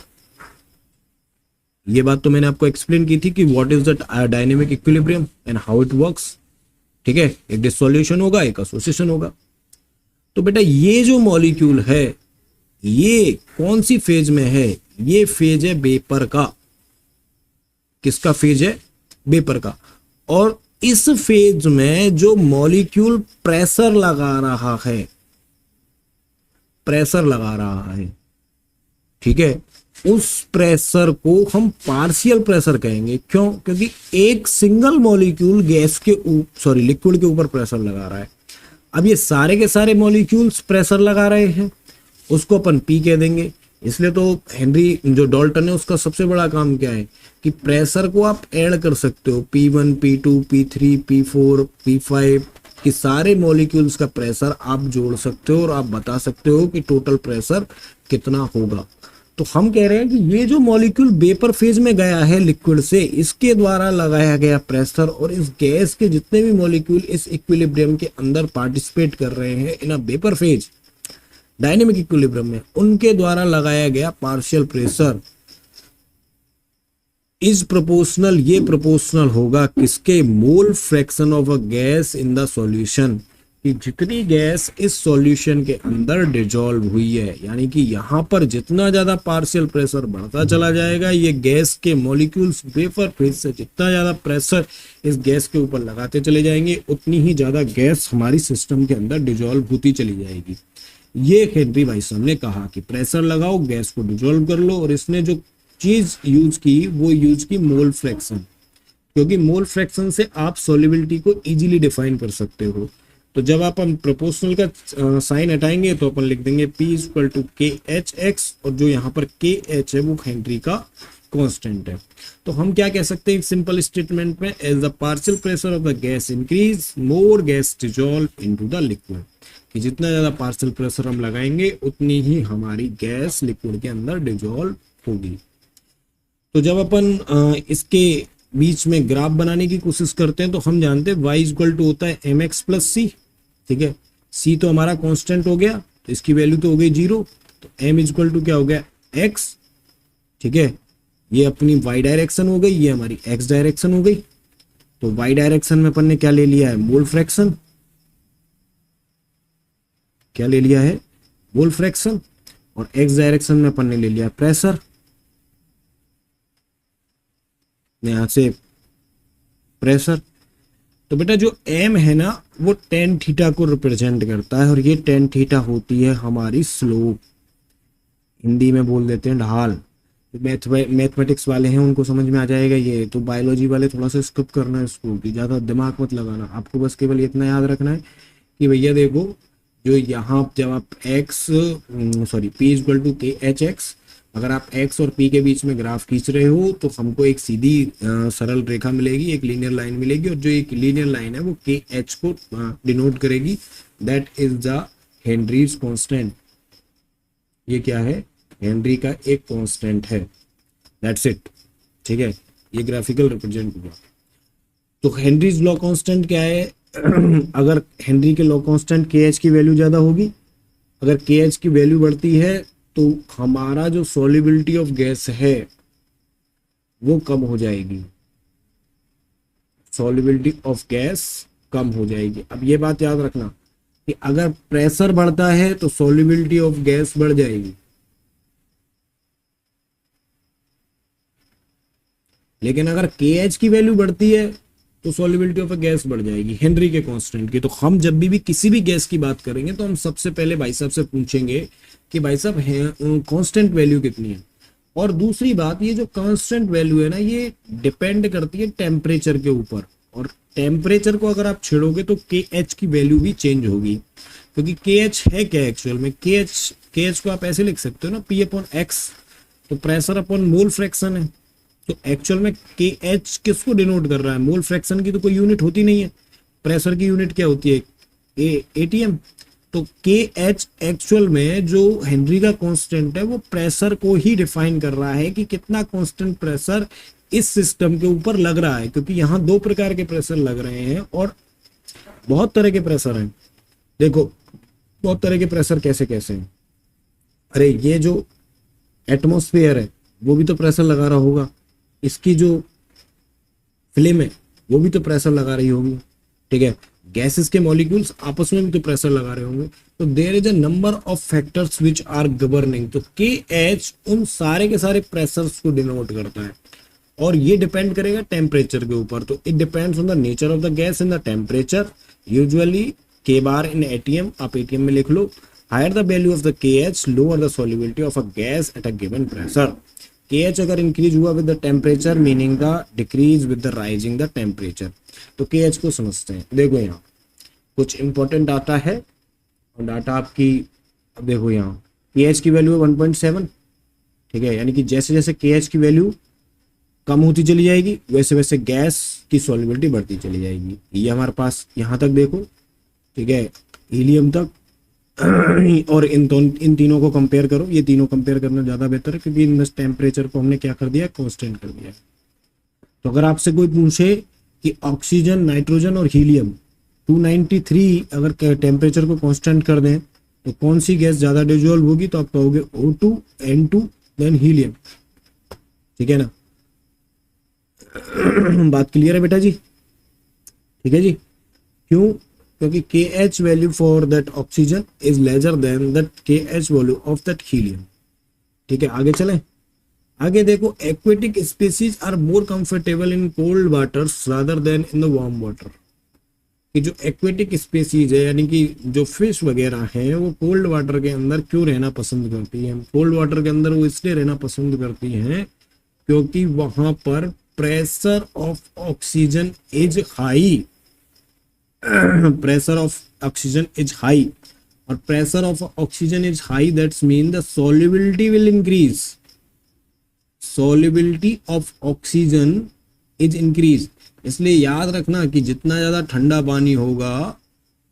ये बात तो मैंने आपको एक्सप्लेन की थी कि what is the dynamic equilibrium and how it works, ठीक है। एक डिसोल्यूशन होगा, एक एसोसिएशन होगा। तो बेटा ये जो मॉलिक्यूल है ये कौन सी फेज में है, ये फेज है वेपर का। किसका फेज है, वेपर का। और इस फेज में जो मॉलिक्यूल प्रेशर लगा रहा है, प्रेशर लगा रहा है, ठीक है, उस प्रेशर को हम पार्शियल प्रेशर कहेंगे। क्यों, क्योंकि एक सिंगल मॉलिक्यूल गैस के लिक्विड के ऊपर प्रेशर लगा रहा है। अब ये सारे के सारे मॉलिक्यूल्स प्रेशर लगा रहे हैं, उसको अपन पी कह देंगे। इसलिए तो हेनरी जो डाल्टन है उसका सबसे बड़ा काम क्या है कि प्रेशर को आप ऐड कर सकते हो, P1 P2 P3 P4 P5 कि सारे मॉलिक्यूल्स का प्रेशर आप जोड़ सकते हो और आप बता सकते हो कि टोटल प्रेशर कितना होगा। तो हम कह रहे हैं कि ये जो मॉलिक्यूल वेपर फेज में गया है लिक्विड से, इसके द्वारा लगाया गया प्रेशर और इस गैस के जितने भी मॉलिक्यूल इस इक्विलिब्रियम के अंदर पार्टिसिपेट कर रहे हैं इन a vapour phase dynamic equilibrium में, उनके द्वारा लगाया गया पार्शियल प्रेशर इज प्रोपोर्शनल, ये प्रोपोर्शनल होगा किसके, मोल fraction of a gas in the solution, कि जितनी गैस इस सॉल्यूशन के अंदर डिजॉल्व हुई है। यानी कि यहां पर जितना ज्यादा पार्शियल प्रेशर बढ़ता चला जाएगा, ये गैस के मॉलिक्यूल्स वेपर फेज से जितना ज्यादा प्रेशर इस गैस के ऊपर लगाते चले जाएंगे, उतनी ही ज्यादा गैस हमारी सिस्टम के अंदर डिजॉल्व होती चली जाएगी। ये हेनरी भाई साहब ने कहा कि प्रेशर लगाओ, गैस को डिजोल्व कर लो, और इसने जो चीज यूज की वो यूज की मोल फ्रैक्शन। क्योंकि मोल फ्रैक्शन से आप सॉल्युबिलिटी को इजीली डिफाइन कर सकते हो। तो जब आप हम प्रोपोर्शनल का साइन हटाएंगे तो अपन लिख देंगे P इक्वल टू के एच एक्स, और जो यहाँ पर के एच है वो हेनरी का कांस्टेंट है। तो हम क्या कह सकते हैं एक सिंपल स्टेटमेंट में, as the partial pressure of the gas increase more gas dissolve into the liquid, कि जितना ज्यादा पार्शियल प्रेशर हम लगाएंगे उतनी ही हमारी गैस लिक्विड के अंदर डिसॉल्व होगी। तो जब अपन इसके बीच में ग्राफ बनाने की कोशिश करते हैं तो हम जानते हैं y इक्वल टू होता है एम एक्स प्लस सी, ठीक है। c तो हमारा कांस्टेंट हो गया, तो इसकी वैल्यू तो हो गई 0, तो m इक्वल टू क्या हो गया x, ठीक है। ये अपनी y डायरेक्शन हो गई, ये हमारी x डायरेक्शन हो गई। तो y डायरेक्शन में अपन ने क्या ले लिया है, मोल फ्रैक्शन, क्या ले लिया है, मोल फ्रैक्शन, और x डायरेक्शन में अपन ने ले लिया प्रेशर। यहां से प्रेशर, तो बेटा जो m है ना वो टेन थीटा को रिप्रेजेंट करता है, और ये टेन थीटा होती है हमारी स्लोप, हिंदी में बोल देते हैं ढाल। मैथमेटिक्स वाले हैं उनको समझ में आ जाएगा, ये तो बायोलॉजी वाले थोड़ा सा स्किप करना है इसको, कि ज्यादा दिमाग मत लगाना, आपको बस केवल इतना याद रखना है कि भैया देखो जो यहाँ जब आप P इक्वल टू के एच एक्स, अगर आप x और p के बीच में ग्राफ खींच रहे हो तो हमको एक सीधी सरल रेखा मिलेगी, एक लीनियर लाइन मिलेगी, और जो एक लीनियर लाइन है वो के एच को डिनोट करेगी, that is the Henrys constant. ये क्या है, हेनरी का एक कांस्टेंट है, दैट्स इट, ठीक है। ये ग्राफिकल रिप्रेजेंट हुआ। तो हेनरीज लॉ कांस्टेंट क्या है, अगर हेनरी के लॉ कांस्टेंट के एच की वैल्यू ज्यादा होगी, अगर के एच की वैल्यू बढ़ती है तो हमारा जो सॉल्युबिलिटी ऑफ गैस है वो कम हो जाएगी, सॉल्युबिलिटी ऑफ गैस कम हो जाएगी। अब ये बात याद रखना कि अगर प्रेशर बढ़ता है तो सॉल्युबिलिटी ऑफ गैस बढ़ जाएगी, लेकिन अगर के एच की वैल्यू बढ़ती है तो सॉल्युबिलिटी ऑफ गैस बढ़ जाएगी हेनरी के कांस्टेंट की। तो हम जब भी किसी भी गैस की बात करेंगे तो हम सबसे पहले भाई साहब से पूछेंगे कि भाई साहब कांस्टेंट वैल्यू कितनी है। और दूसरी बात, ये जो कांस्टेंट वैल्यू है ना ये डिपेंड करती है टेम्परेचर के ऊपर, और टेम्परेचर को अगर आप छेड़ोगे तो के एच की वैल्यू भी चेंज होगी, क्योंकि के एच है क्या एक्चुअल में, के एच को आप ऐसे लिख सकते हो ना, P अपॉन एक्स, तो प्रेशर अपॉन मोल फ्रैक्शन है। तो एक्चुअल में के एच किसको डिनोट कर रहा है, मोल फ्रैक्शन की तो कोई यूनिट होती नहीं है, प्रेशर की यूनिट क्या होती है, एटीएम। तो के एच एक्चुअल में जो हेनरी का कांस्टेंट है वो प्रेशर को ही डिफाइन कर रहा है कि कितना कांस्टेंट प्रेशर इस सिस्टम के ऊपर लग रहा है, क्योंकि यहाँ दो प्रकार के प्रेशर लग रहे हैं और बहुत तरह के प्रेशर हैं। देखो बहुत तरह के प्रेशर कैसे कैसे हैं, अरे ये जो एटमॉस्फेयर है वो भी तो प्रेशर लगा रहा होगा, इसकी जो फ्लेम है वो भी तो प्रेशर लगा रही होगी, ठीक है। गैसेस के मॉलिक्यूल्स आपस में भी तो प्रेशर लगा रहे होंगे। तो there is a number of factors which are governing. तो के एच उन सारे के सारे प्रेशर्स को डिनोट करता है, और ये डिपेंड करेगा टेम्परेचर के ऊपर। तो it depends on the nature of the gas in the temperature, usually K bar in atm, आप एटीएम में लिख लो। Higher the value of the K H lower the solubility of a gas at a given pressure. K H अगर increase हुआ with the temperature meaning the decrease with the rising the temperature. तो K H को समझते हैं। देखो यहाँ कुछ important data है, और डाटा आपकी, अब देखो यहाँ के एच की वैल्यू है 1.7, ठीक है, यानी कि जैसे जैसे के एच की वैल्यू कम होती चली जाएगी वैसे वैसे गैस की सॉल्युबिलिटी बढ़ती चली जाएगी। ये हमारे पास यहाँ तक देखो, ठीक है, हीलियम तक। और इन तीनों को कंपेयर करो, ये तीनों कंपेयर करना ज्यादा बेहतर है, क्योंकि इन टेम्परेचर को हमने क्या कर दिया, कांस्टेंट कर दिया। तो अगर आपसे कोई पूछे कि ऑक्सीजन, नाइट्रोजन और हीलियम 293 अगर टेम्परेचर को कांस्टेंट कर दें तो कौन सी गैस ज्यादा डिसॉल्व होगी, तो आप कहोगे O2, N2 देन हीलियम, ठीक है ना। बात क्लियर है बेटा जी, ठीक है जी। क्यों, क्योंकि K H value for that oxygen is larger than that K H value of that helium, ठीक है। आगे चलें, आगे देखो, aquatic species are more comfortable in cold waters rather than in the warm water. कि जो एक्वेटिक स्पीसीज है यानी कि जो फिश वगैरह हैं वो कोल्ड वाटर के अंदर क्यों रहना पसंद करती हैं, कोल्ड वाटर के अंदर वो इसलिए रहना पसंद करती हैं क्योंकि वहां पर pressure of oxygen is high, pressure of oxygen is high, और pressure of oxygen is high, that's mean the solubility will increase, solubility of oxygen is increase. इसलिए याद रखना कि जितना ज्यादा ठंडा पानी होगा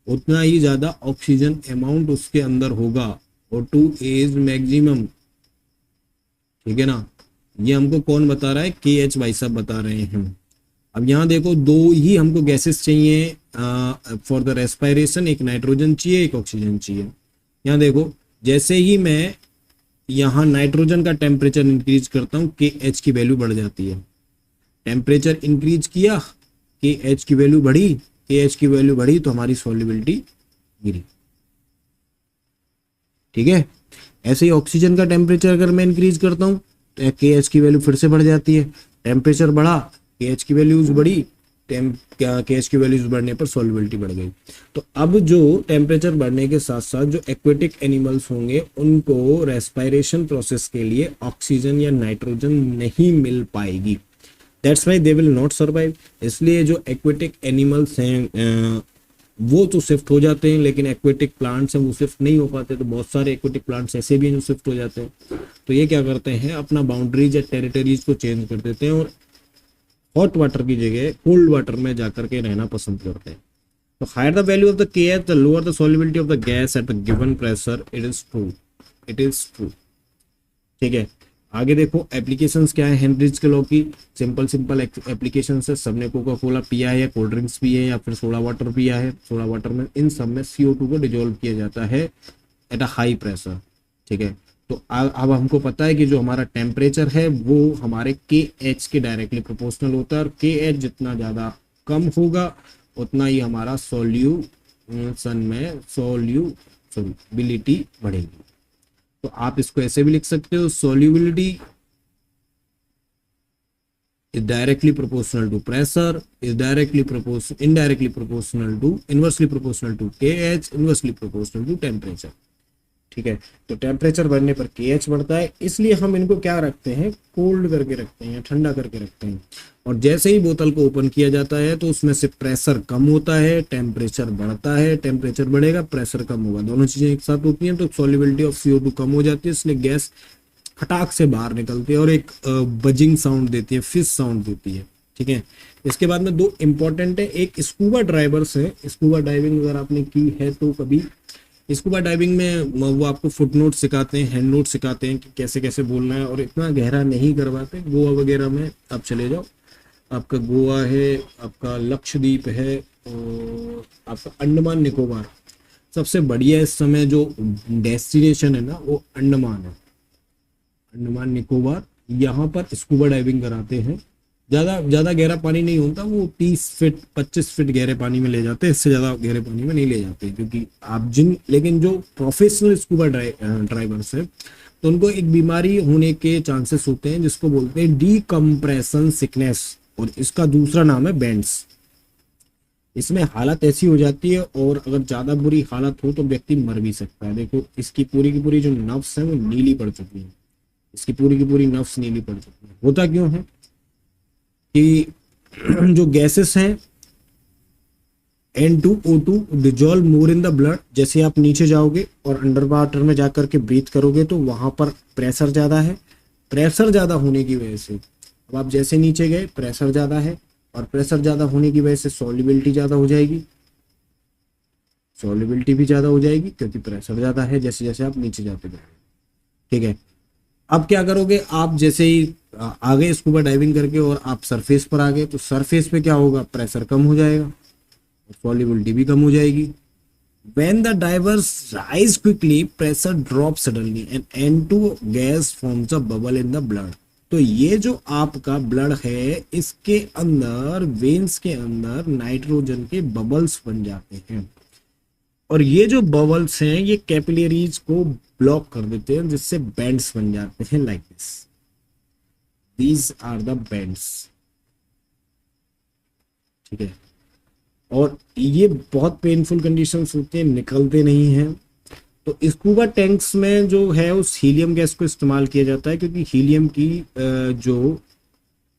उतना ही ज्यादा ऑक्सीजन अमाउंट उसके अंदर होगा, O2 इज मैक्सिमम, ठीक है ना। ये हमको कौन बता रहा है, KH भाई साहब बता रहे हैं। अब यहाँ देखो दो ही हमको गैसेस चाहिए फॉर द रेस्पिरेशन, एक नाइट्रोजन चाहिए एक ऑक्सीजन चाहिए। यहाँ देखो जैसे ही मैं यहाँ नाइट्रोजन का टेम्परेचर इंक्रीज करता हूँ KH की वैल्यू बढ़ जाती है, टेम्परेचर इंक्रीज किया KH की वैल्यू बढ़ी, KH की वैल्यू बढ़ी तो हमारी सॉल्युबिलिटी गिरी, ठीक है। ऐसे ही ऑक्सीजन का टेम्परेचर अगर मैं इंक्रीज करता हूँ तो KH की वैल्यू फिर से बढ़ जाती है, टेम्परेचर बढ़ा KH की वैल्यूज बढ़ी, KH की वैल्यूज बढ़ने पर सॉल्युबिलिटी बढ़ गई। तो अब जो टेम्परेचर बढ़ने के साथ साथ जो एक्वेटिक एनिमल्स होंगे उनको रेस्पिरेशन प्रोसेस के लिए ऑक्सीजन या नाइट्रोजन नहीं मिल पाएगी, that's why they will not survive. इसलिए जो एक्वेटिक एनिमल्स हैं वो तो शिफ्ट हो जाते हैं, लेकिन एक्वेटिक प्लांट्स हैं वो शिफ्ट नहीं हो पाते। तो बहुत सारे एक्वेटिक प्लांट्स ऐसे भी हैं जो शिफ्ट हो जाते हैं। तो ये क्या करते हैं, अपना बाउंड्रीज या टेरिटरीज को चेंज कर देते हैं और हॉट वाटर की जगह कोल्ड वाटर में जाकर के रहना पसंद करते हैं। तो higher the value of the KH the lower the solubility of the gas at the given pressure, it is true, it is true, ठीक है। आगे देखो एप्लीकेशंस क्या है हेनरीज के लॉ की, सिंपल एप्लीकेशंस है। सबने कोका कोला पिया है या कोल्ड ड्रिंक्स पिए या फिर सोडा वाटर पिया है, सोडा वाटर में इन सब में CO2 को डिजोल्व किया जाता है एट अ हाई प्रेशर, ठीक है। तो अब हमको पता है कि जो हमारा टेम्परेचर है वो हमारे KH के डायरेक्टली प्रोपोर्शनल होता है, और KH जितना ज़्यादा कम होगा उतना ही हमारा सॉल्यूशन में सॉल्युबिलिटी बढ़ेगी। तो आप इसको ऐसे भी लिख सकते हो, solubility is directly proportional to pressure, is indirectly proportional to inversely proportional to KH, inversely proportional to temperature, ठीक है। तो टेम्परेचर बढ़ने पर KH बढ़ता है, इसलिए हम इनको क्या रखते हैं, कोल्ड करके रखते हैं, ठंडा करके रखते हैं। और जैसे ही बोतल को ओपन किया जाता है तो उसमें से प्रेशर कम होता है, टेम्परेचर बढ़ता है, टेम्परेचर बढ़ेगा प्रेशर कम होगा, दोनों चीजें एक साथ होती हैं तो सॉल्युबिलिटी ऑफ CO2 कम हो जाती है, इसलिए गैस फटाक से बाहर निकलती है और एक बजिंग साउंड देती है, फिश साउंड देती है, ठीक है। इसके बाद में दो इंपॉर्टेंट है, एक स्कूबा ड्राइवर्स है। स्कूबा डाइविंग अगर आपने की है तो कभी, स्कूबा डाइविंग में वो आपको फुट नोट सिखाते हैं, हैंड नोट सिखाते हैं कि कैसे कैसे बोलना है, और इतना गहरा नहीं करवाते। गोवा वगैरह में आप चले जाओ, आपका गोवा है, आपका लक्षद्वीप है, और आपका अंडमान निकोबार, सबसे बढ़िया इस समय जो डेस्टिनेशन है ना वो अंडमान है, अंडमान निकोबार। यहाँ पर स्कूबा डाइविंग कराते हैं, ज़्यादा गहरा पानी नहीं होता, वो 30 फीट 25 फीट गहरे पानी में ले जाते हैं, इससे ज़्यादा गहरे पानी में नहीं ले जाते, क्योंकि आप लेकिन जो प्रोफेशनल स्कूबा ड्राइवर्स है तो उनको एक बीमारी होने के चांसेस होते हैं जिसको बोलते हैं डीकम्प्रेशन सिकनेस, और इसका दूसरा नाम है बेंड्स। इसमें हालत ऐसी हो जाती है और अगर ज़्यादा बुरी हालत हो तो व्यक्ति मर भी सकता है। देखो इसकी पूरी की पूरी जो नर्व्स हैं वो नीली पड़ चुकी हैं, इसकी पूरी की पूरी नर्व्स नीली पड़ चुकी हैं। होता क्यों है कि जो गैसेस हैं N2O2 dissolve more in the blood, जैसे आप नीचे जाओगे और अंडर वाटर में जाकर के ब्रीथ करोगे तो वहां पर प्रेशर ज़्यादा है, प्रेशर ज़्यादा होने की वजह से अब आप जैसे नीचे गए प्रेशर ज़्यादा है, और प्रेशर ज़्यादा होने की वजह से सॉल्युबिलिटी ज़्यादा हो जाएगी, सॉल्युबिलिटी भी ज़्यादा हो जाएगी क्योंकि प्रेशर ज़्यादा है जैसे जैसे आप नीचे जाते जाओगे, ठीक है। अब क्या करोगे, आप जैसे ही आगे स्कूबा डाइविंग करके और आप सरफेस पर आ गए तो सरफेस पे क्या होगा, प्रेशर कम हो जाएगा, सॉल्युबिलिटी भी कम हो जाएगी। When the divers rise quickly, pressure drops suddenly and N2 gas forms a bubble in the blood। तो ये जो आपका ब्लड है इसके अंदर वेन्स के अंदर नाइट्रोजन के बबल्स बन जाते हैं, और ये जो बबल्स हैं ये कैपिलरीज को ब्लॉक कर देते हैं जिससे बैंड्स बन जाते हैं like this, these are the bands, ठीक है। और ये बहुत पेनफुल कंडीशंस होते हैं, निकलते नहीं हैं। तो स्कूबा टैंक्स में जो है उस हीलियम गैस को इस्तेमाल किया जाता है, क्योंकि हीलियम की जो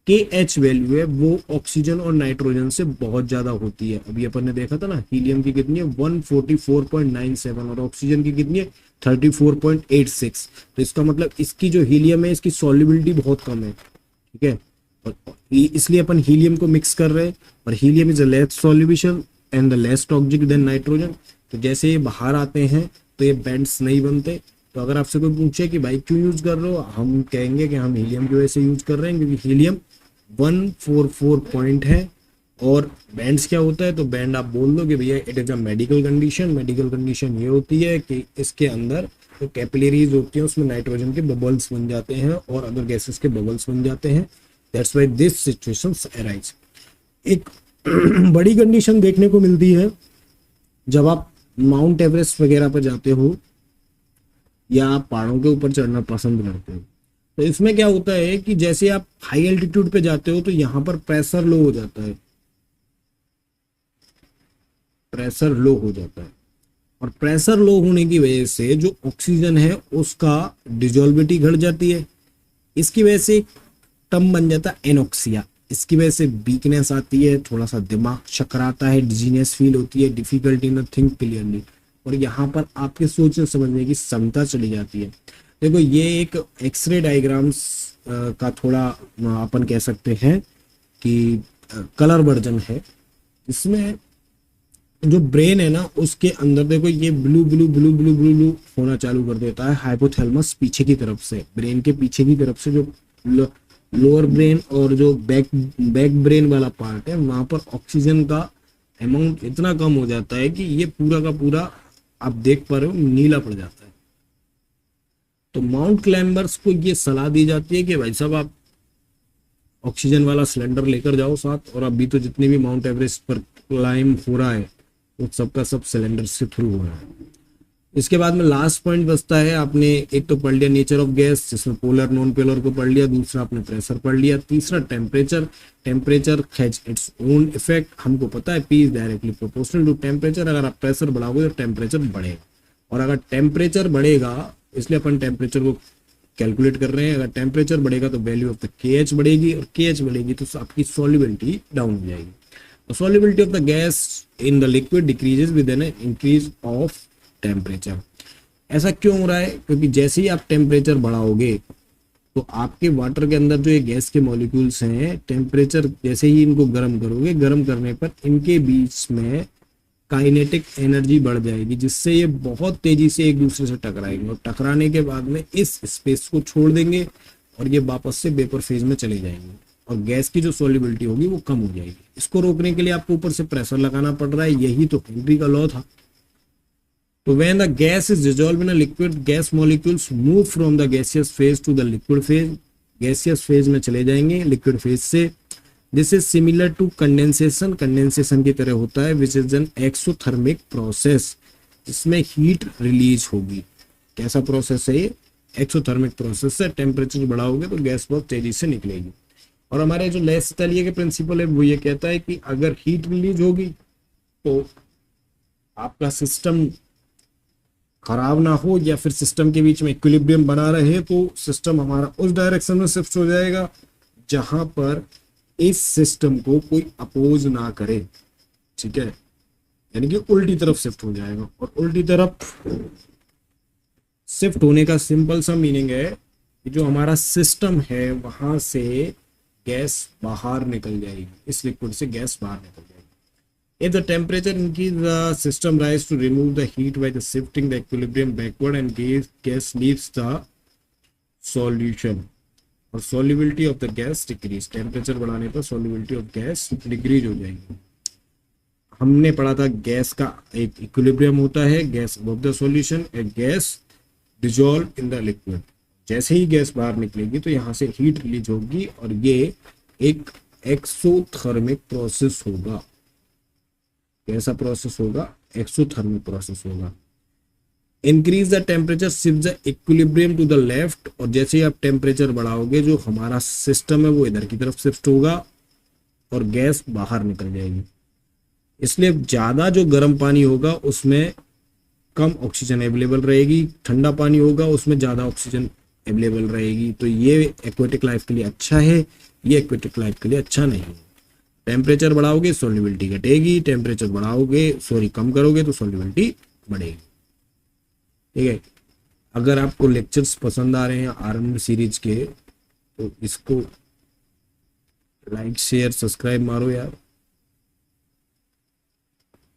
के एच वैल्यू है वो ऑक्सीजन और नाइट्रोजन से बहुत ज्यादा होती है। अभी अपन ने देखा था ना, हीलियम की कितनी है 144.97 और ऑक्सीजन की कितनी है 34.86। तो इसका मतलब इसकी जो हीलियम है इसकी सॉल्युबिलिटी बहुत कम है, ठीक है, और इसलिए अपन हीलियम को मिक्स कर रहे हैं। और helium is a less solution and the less toxic than nitrogen. तो जैसे ये बाहर आते हैं तो ये बैंड्स नहीं बनते। तो अगर आपसे कोई पूछे कि भाई क्यों यूज कर रहे हो, हम कहेंगे कि हम हीलियम की वजह से यूज कर रहे हैं, क्योंकि हीलियम 144 पॉइंट है। और बैंड्स क्या होता है, तो बैंड आप बोल दो कि भैया it is a medical condition. Medical condition ये होती है कि इसके अंदर जो कैपिलरीज होती हैं उसमें नाइट्रोजन के बबल्स बन जाते हैं और अदर गैसेस के बबल्स बन जाते हैं। That's why this situations arise. एक बड़ी कंडीशन देखने को मिलती है जब आप माउंट एवरेस्ट वगैरह पर जाते हो या आप पहाड़ों के ऊपर चढ़ना पसंद करते हो। तो इसमें क्या होता है कि जैसे आप हाई एल्टीट्यूड पे जाते हो तो यहाँ पर प्रेशर लो हो जाता है, प्रेशर लो हो जाता है। और प्रेशर लो होने की वजह से जो ऑक्सीजन है उसका डिजोल्विटी घट जाती है। इसकी वजह से टर्म बन जाता है एनोक्सिया। इसकी वजह से वीकनेस आती है, थोड़ा सा दिमाग चकराता है, डिजीनेस फील होती है, डिफिकल्टी इन थिंक क्लियरली, और यहाँ पर आपके सोचने समझने की क्षमता चली जाती है। देखो ये एक एक्सरे डायग्राम्स का थोड़ा अपन कह सकते हैं कि कलर वर्जन है। इसमें जो ब्रेन है ना उसके अंदर देखो ये blue blue blue blue blue blue होना चालू कर देता है। हाइपोथैलेमस पीछे की तरफ से, ब्रेन के पीछे की तरफ से जो लोअर ब्रेन और जो बैक ब्रेन वाला पार्ट है वहां पर ऑक्सीजन का अमाउंट इतना कम हो जाता है कि ये पूरा का पूरा आप देख पा रहे हो नीला पड़ जाता है। तो माउंट क्लाइंबर्स को ये सलाह दी जाती है कि भाई साहब आप ऑक्सीजन वाला सिलेंडर लेकर जाओ साथ। और अभी तो जितने भी माउंट एवरेस्ट पर क्लाइंब हो रहा है वो सबका सब सिलेंडर से थ्रू हो रहा है। इसके बाद में लास्ट पॉइंट बचता है, आपने एक तो पढ़ लिया नेचर ऑफ गैस जिसमें पोलर नॉन पोलर को पढ़ लिया, दूसरा आपने प्रेशर पढ़ लिया, तीसरा temperature. Temperature has its own effect. हमको पता है P is directly proportional to temperature. अगर आप प्रेशर बढ़ाओगे तो टेम्परेचर बढ़ेगा, और अगर टेम्परेचर बढ़ेगा, इसलिए अपन टेम्परेचर को कैलकुलेट कर रहे हैं, अगर टेम्परेचर बढ़ेगा तो वैल्यू ऑफ द KH बढ़ेगी, और KH बढ़ेगी तो आपकी सॉल्युबिलिटी डाउन हो जाएगी। The solubility of the gas in the liquid decreases with an increase of temperature। ऐसा क्यों हो रहा है, क्योंकि जैसे ही आप टेम्परेचर बढ़ाओगे तो आपके वाटर के अंदर जो ये गैस के मॉलिक्यूल्स हैं, टेम्परेचर जैसे ही इनको गर्म करोगे, गर्म करने पर इनके बीच में काइनेटिक एनर्जी बढ़ जाएगी, जिससे ये बहुत तेजी से एक दूसरे से टकराएंगे, और टकराने के बाद में इस स्पेस को छोड़ देंगे और ये वापस से वेपर फेज में चले जाएंगे, और गैस की जो सॉल्युबिलिटी होगी वो कम हो जाएगी। इसको रोकने के लिए आपको ऊपर से प्रेशर लगाना पड़ रहा है, यही तो हेनरी का लॉ था। तो when the gas is dissolved in a liquid, gas molecules move from the gaseous phase to the liquid phase. Gaseous phase में चले जाएंगे लिक्विड फेज से। This is similar to condensation. Condensation की तरह होता है, which is an exothermic process, जिसमें heat release होगी। कैसा प्रोसेस है ये? एक्सोथर्मिक प्रोसेस है। टेम्परेचर बढ़ाओगे तो गैस बहुत तेजी से निकलेगी। और हमारे जो लेस्टेलिये के प्रिंसिपल है वो ये कहता है कि अगर हीट रिलीज होगी तो आपका सिस्टम खराब ना हो, या फिर सिस्टम के बीच में इक्विलिब्रियम बना रहे, तो सिस्टम हमारा उस डायरेक्शन में शिफ्ट हो जाएगा जहां पर इस सिस्टम को कोई अपोज ना करे, ठीक है, यानी कि उल्टी तरफ शिफ्ट हो जाएगा। और उल्टी तरफ शिफ्ट होने का सिंपल सा मीनिंग है कि जो हमारा सिस्टम है वहां से गैस बाहर निकल जाएगी, इस लिक्विड से गैस बाहर निकल जाएगी। If the temperature increase, the system rise to remove the heat by the shifting the equilibrium backward and gas leaves the solution, और solubility of the gas decrease। Temperature बढ़ाने पर solubility of gas डिक्रीज हो जाएगी। हमने पढ़ा था gas का एक इक्विलिब्रियम होता है, gas above the solution, a gas dissolve in the liquid। जैसे ही गैस बाहर निकलेगी तो यहाँ से हीट रिलीज होगी, और ये एक एक्सोथर्मिक प्रोसेस होगा। कैसा प्रोसेस होगा? एक्सोथर्मिक प्रोसेस होगा। Increase the temperature shift the equilibrium to the left, और जैसे ही आप टेम्परेचर बढ़ाओगे जो हमारा सिस्टम है वो इधर की तरफ शिफ्ट होगा और गैस बाहर निकल जाएगी। इसलिए ज्यादा जो गर्म पानी होगा उसमें कम ऑक्सीजन अवेलेबल रहेगी, ठंडा पानी होगा उसमें ज्यादा ऑक्सीजन अवेलेबल रहेगी। तो ये एक्वेटिक लाइफ के लिए अच्छा है, ये एक्वेटिक लाइफ के लिए अच्छा नहीं है। टेम्परेचर बढ़ाओगे सॉल्युबिलिटी घटेगी, टेम्परेचर कम करोगे तो सॉल्युबिलिटी बढ़ेगी। ठीक है, अगर आपको लेक्चर्स पसंद आ रहे हैं आरएम सीरीज के तो इसको लाइक शेयर सब्सक्राइब मारो यार।